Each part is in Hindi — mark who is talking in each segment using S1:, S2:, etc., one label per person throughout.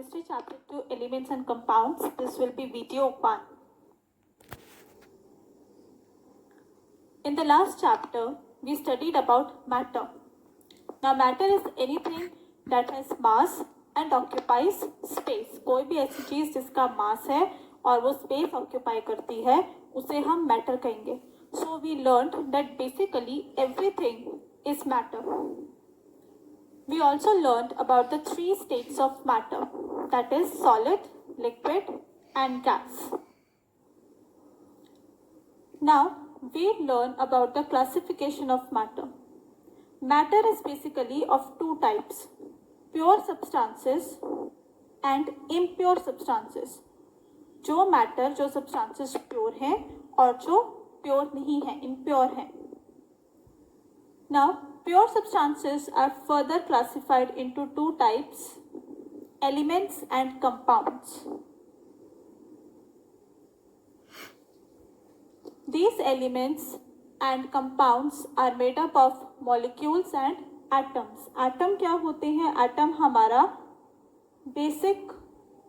S1: Chemistry Chapter 2 Elements and Compounds. This will be video 1. In the last chapter, we studied about matter. Now matter is anything that has mass and occupies space. कोई भी ऐसी चीज़ जिसका मास है और वो स्पेस ऑक्यूपाई करती है उसे हम मैटर कहेंगे. So we learned that basically everything is matter. We also learned about the 3 states of matter, that is solid, liquid and gas. Now we learn about the classification of matter. Matter is basically of 2 types, pure substances and impure substances. जो मैटर जो substances प्योर हैं और जो प्योर नहीं है, impure हैं. Now pure substances are further classified into 2 types, elements and compounds. These elements and compounds are made up of molecules and atoms. Atom क्या होते हैं? Atom हमारा basic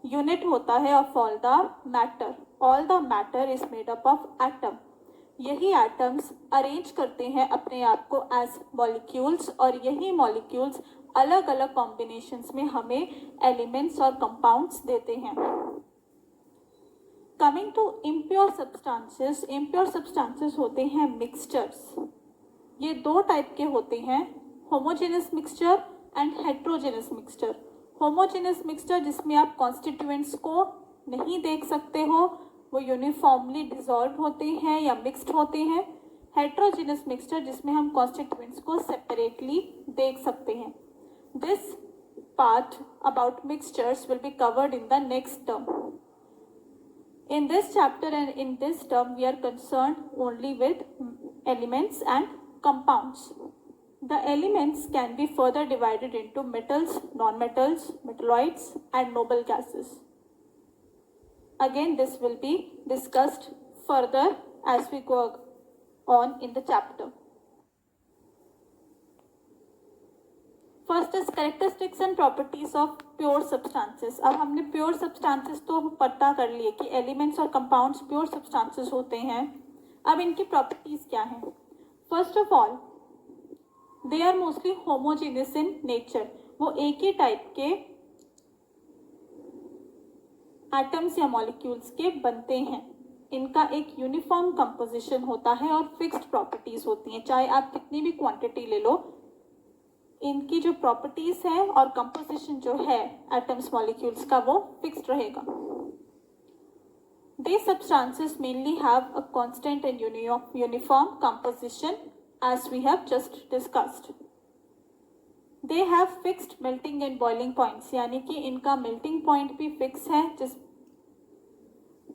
S1: unit होता है of all the matter. All the matter is made up of atom. यही एटम्स अरेंज करते हैं अपने आप को एज मॉलिक्यूल्स और यही मॉलिक्यूल्स अलग अलग कॉम्बिनेशंस में हमें एलिमेंट्स और कंपाउंड्स देते हैं. Coming to impure substances, impure substances होते हैं मिक्सचर्स. ये 2 टाइप के होते हैं, homogeneous mixture and heterogeneous mixture. Homogeneous mixture जिसमें आप कॉन्स्टिट्यूएंट्स को नहीं देख सकते हो, वो यूनिफॉर्मली डिसॉल्व होते हैं या मिक्स्ड होते हैं. हेट्रोजेनस मिक्सचर जिसमें हम कॉन्स्टिट्यूएंट्स को सेपरेटली देख सकते हैं. This part about mixtures will be covered in the next term. In this chapter and in this term we are concerned only with elements and compounds. The elements can be further divided into metals, non-metals, metalloids and noble gases. Again, this will be discussed further as we go on in the chapter. First is characteristics and properties of pure substances. अब हमने pure substances तो पता कर लिए कि elements और compounds pure substances होते हैं. अब इनकी properties क्या हैं? First of all, they are mostly homogeneous in nature. वो एक ही type के एटम्स या मॉलिक्यूल्स के बनते हैं. इनका एक यूनिफॉर्म कंपोजिशन होता है और फिक्स्ड प्रॉपर्टीज होती हैं. चाहे आप कितनी भी क्वांटिटी ले लो, इनकी जो प्रॉपर्टीज है और कंपोजिशन जो है एटम्स मॉलिक्यूल्स का वो फिक्स्ड रहेगा. These substances mainly have a constant and uniform composition as we have just discussed. They have fixed melting and boiling points, यानी कि इनका melting point भी फिक्स है. जिस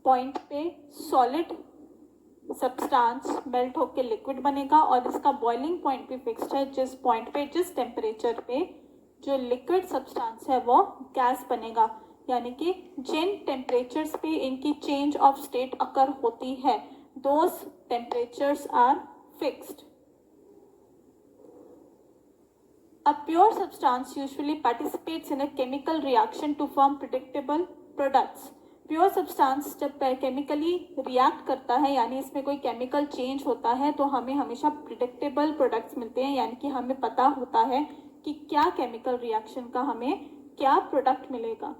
S1: पॉइंट पे सॉलिड सब्सटेंस मेल्ट होकर लिक्विड बनेगा और इसका बॉइलिंग पॉइंट भी फिक्स्ड है. जिस पॉइंट पे जिस टेम्परेचर पे जो लिक्विड सब्सटेंस है वो गैस बनेगा, यानी कि जिन टेम्परेचर्स पे इनकी चेंज ऑफ स्टेट अकर होती है, those temperatures are fixed. A pure substance usually participates in a chemical reaction to form predictable products. Pure substance जब केमिकली रिएक्ट करता है, यानी इसमें कोई केमिकल चेंज होता है, तो हमें हमेशा प्रिडिक्टेबल प्रोडक्ट्स मिलते हैं, यानी कि हमें पता होता है कि क्या केमिकल रिएक्शन का हमें क्या प्रोडक्ट मिलेगा.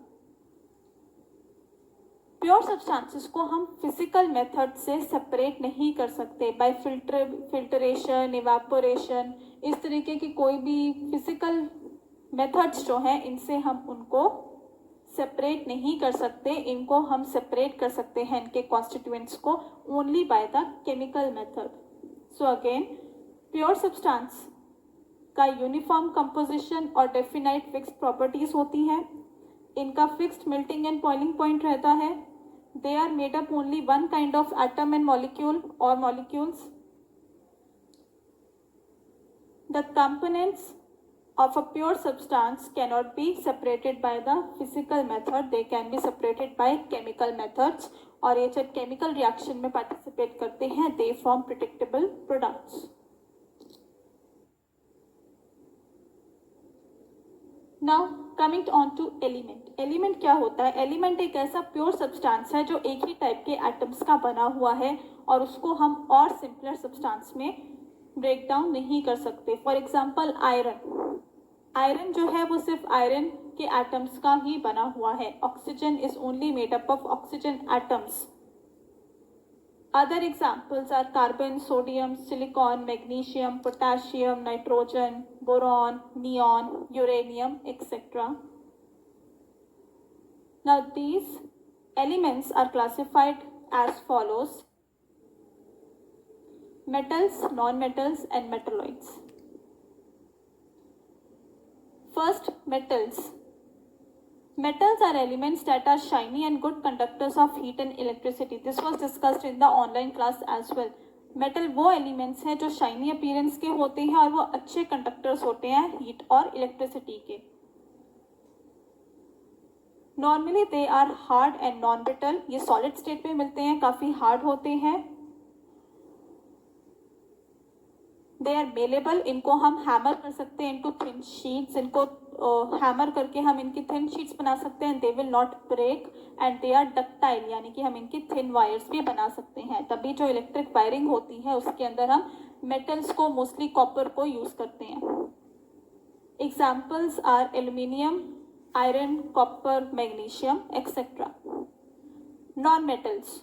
S1: प्योर सब्सटेंसेस को हम फिजिकल मेथड से सेपरेट नहीं कर सकते. बाय फिल्टरेशन, इवेपोरेशन, इस तरीके की कोई भी फिजिकल मेथड्स जो हैं, इनसे हम उनको सेपरेट नहीं कर सकते. इनको हम सेपरेट कर सकते हैं इनके कॉन्स्टिट्यूएंट्स को only by the chemical method. So again, pure substance का यूनिफॉर्म कंपोजिशन और डेफिनाइट फिक्स्ड प्रॉपर्टीज होती हैं. इनका fixed melting and boiling point रहता है. They are made up only one kind of atom and molecule or molecules. The components of a pure substance cannot be separated by the physical method. They can be separated by chemical methods. और ये जब chemical reaction में participate करते हैं, they form predictable products. Now coming on to element. Element क्या होता है? एलिमेंट एक ऐसा प्योर सब्सटेंस है जो एक ही टाइप के एटम्स का बना हुआ है और उसको हम और सिंपलर सब्सटेंस में ब्रेक डाउन नहीं कर सकते। For example iron. आयरन जो है वो सिर्फ आयरन के एटम्स का ही बना हुआ है। Oxygen is only made up of oxygen atoms. Other examples are carbon, sodium, silicon, magnesium, potassium, nitrogen, boron, neon, uranium, etc. Now these elements are classified as follows: metals, non-metals and metalloids. First, metals. Metals are elements that are shiny and good conductors of heat and electricity. This was discussed in the online class as well. Metal वो एलिमेंट्स हैं जो शाइनी अपीयरेंस के होते हैं और वो अच्छे कंडक्टर्स होते हैं हीट और इलेक्ट्रिसिटी के। Normally they are hard and non brittle. ये सॉलिड स्टेट में मिलते हैं, काफ़ी हार्ड होते हैं। They are malleable. इनको हम हैमर कर सकते हैं इनटू थिन शीट्स। इनको हैमर करके हम इनकी थिन शीट्स बना सकते हैं। They will not break and they are ductile, यानी कि हम इनकी थिन वायर्स भी बना सकते हैं। तभी जो इलेक्ट्रिक वायरिंग होती है उसके अंदर हम मेटल्स को, मोस्टली कॉपर को यूज़ करते हैं। Examples are aluminium, iron, copper, magnesium et cetera. Non metals.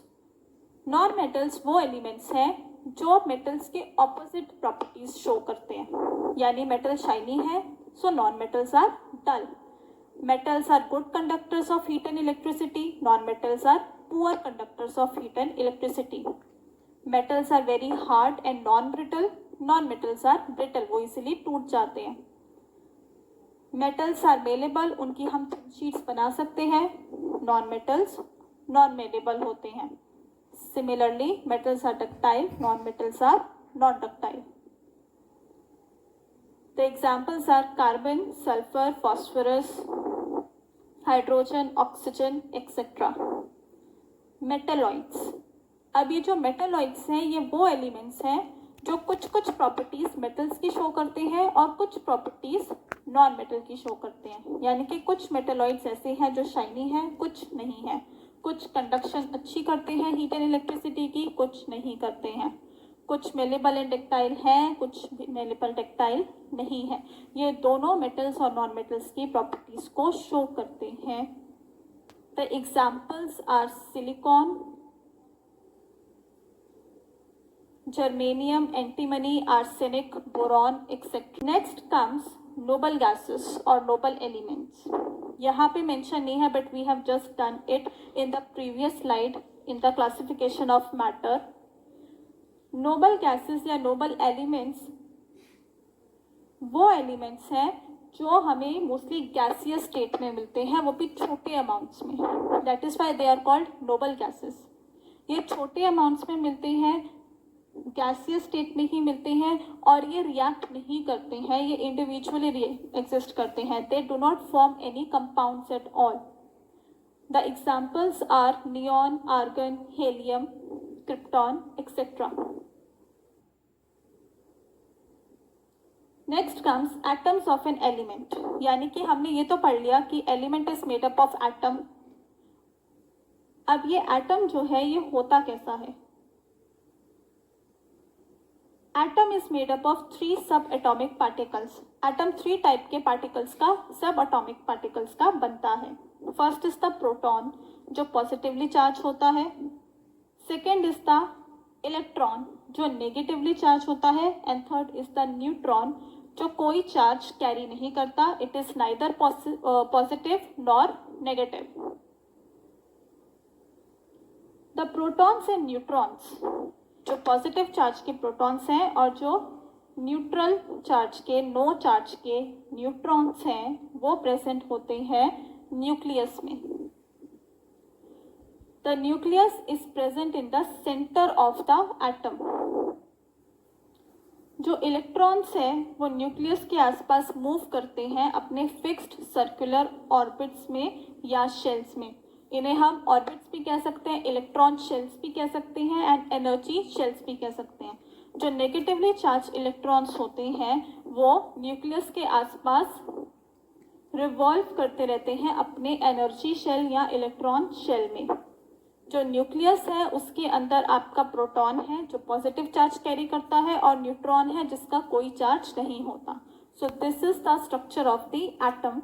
S1: Non metals वो एलिमेंट्स हैं जो मेटल्स के ऑपोजिट प्रॉपर्टीज शो करते हैं, यानी मेटल शाइनी है so non metals are dull. Metals are good conductors of heat and electricity, non metals are poor conductors of heat and electricity. Metals are very hard and non brittle, non metals are brittle, वो इजीली टूट जाते हैं। मेटल्स आर मेलेबल, उनकी हम थिन शीट्स बना सकते हैं। नॉन मेटल्स नॉन मेलेबल होते हैं। Similarly, metals are ductile, non-metals are not ductile. The examples are carbon, sulfur, phosphorus, hydrogen, oxygen, etc. Metalloids. अब ये जो metalloids हैं ये वो elements हैं जो कुछ कुछ प्रॉपर्टीज मेटल्स की शो करते हैं और कुछ प्रॉपर्टीज नॉन मेटल की शो करते हैं। यानी कि कुछ मेटलॉइड्स ऐसे हैं जो शाइनी हैं, कुछ नहीं है। कुछ कंडक्शन अच्छी करते हैं हीट एंड इलेक्ट्रिसिटी की, कुछ नहीं करते हैं। कुछ मेलेबल एंड टेक्टाइल हैं, कुछ मेलेबल टेक्टाइल नहीं है। ये दोनों मेटल्स और नॉन मेटल्स की प्रॉपर्टीज को शो करते हैं। The examples are silicon, germanium, antimony, arsenic, boron, etc. Next comes noble gases or noble elements. यहाँ पे mention नहीं है but we have just done it in the previous slide in the classification of matter. Noble gases या noble elements वो elements हैं जो हमें मोस्टली गैसियस स्टेट में मिलते हैं, वो भी छोटे अमाउंट्स में। That is why they are called noble gases. ये छोटे अमाउंट्स में मिलते हैं, गैसियस स्टेट में ही मिलते हैं और ये रिएक्ट नहीं करते हैं, ये इंडिविजुअली एग्जिस्ट करते हैं। They do not form any compounds at all. The examples are neon, argon, helium, krypton etcetera. Next comes atoms of an element, यानी कि हमने ये तो पढ़ लिया कि element is made up of atom. अब ये एटम जो है ये होता कैसा है? Atom is made up of 3 sub atomic particles. Atom 3 type के पार्टिकल्स का, सब एटॉमिक पार्टिकल्स का बनता है। फर्स्ट इज द प्रोटॉन जो पॉजिटिवली चार्ज होता है। सेकेंड इज द इलेक्ट्रॉन जो नेगेटिवली चार्ज होता है। And third is the neutron जो कोई चार्ज कैरी नहीं करता। It is neither positive nor negative. The protons and neutrons, जो पॉजिटिव चार्ज के प्रोटॉन्स हैं और जो न्यूट्रल चार्ज के, नो चार्ज के न्यूट्रॉन्स हैं, वो प्रेजेंट होते हैं न्यूक्लियस में। The nucleus is present in the centre of the atom. जो इलेक्ट्रॉन्स हैं वो न्यूक्लियस के आसपास मूव करते हैं अपने फिक्स्ड सर्कुलर ऑर्बिट्स में या शेल्स में। इन्हें हम ऑर्बिट्स भी कह सकते हैं, इलेक्ट्रॉन शेल्स भी कह सकते हैं एंड एनर्जी शेल्स भी कह सकते हैं। जो नेगेटिवली चार्ज इलेक्ट्रॉन्स होते हैं वो न्यूक्लियस के आसपास रिवॉल्व करते रहते हैं अपने एनर्जी शेल या इलेक्ट्रॉन शेल में। जो न्यूक्लियस है उसके अंदर आपका प्रोटॉन है जो पॉजिटिव चार्ज कैरी करता है और न्यूट्रॉन है जिसका कोई चार्ज नहीं होता। So this is the structure of the atom.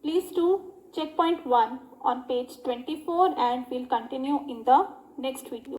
S1: Please do check point 1 on page 24 and we'll continue in the next video.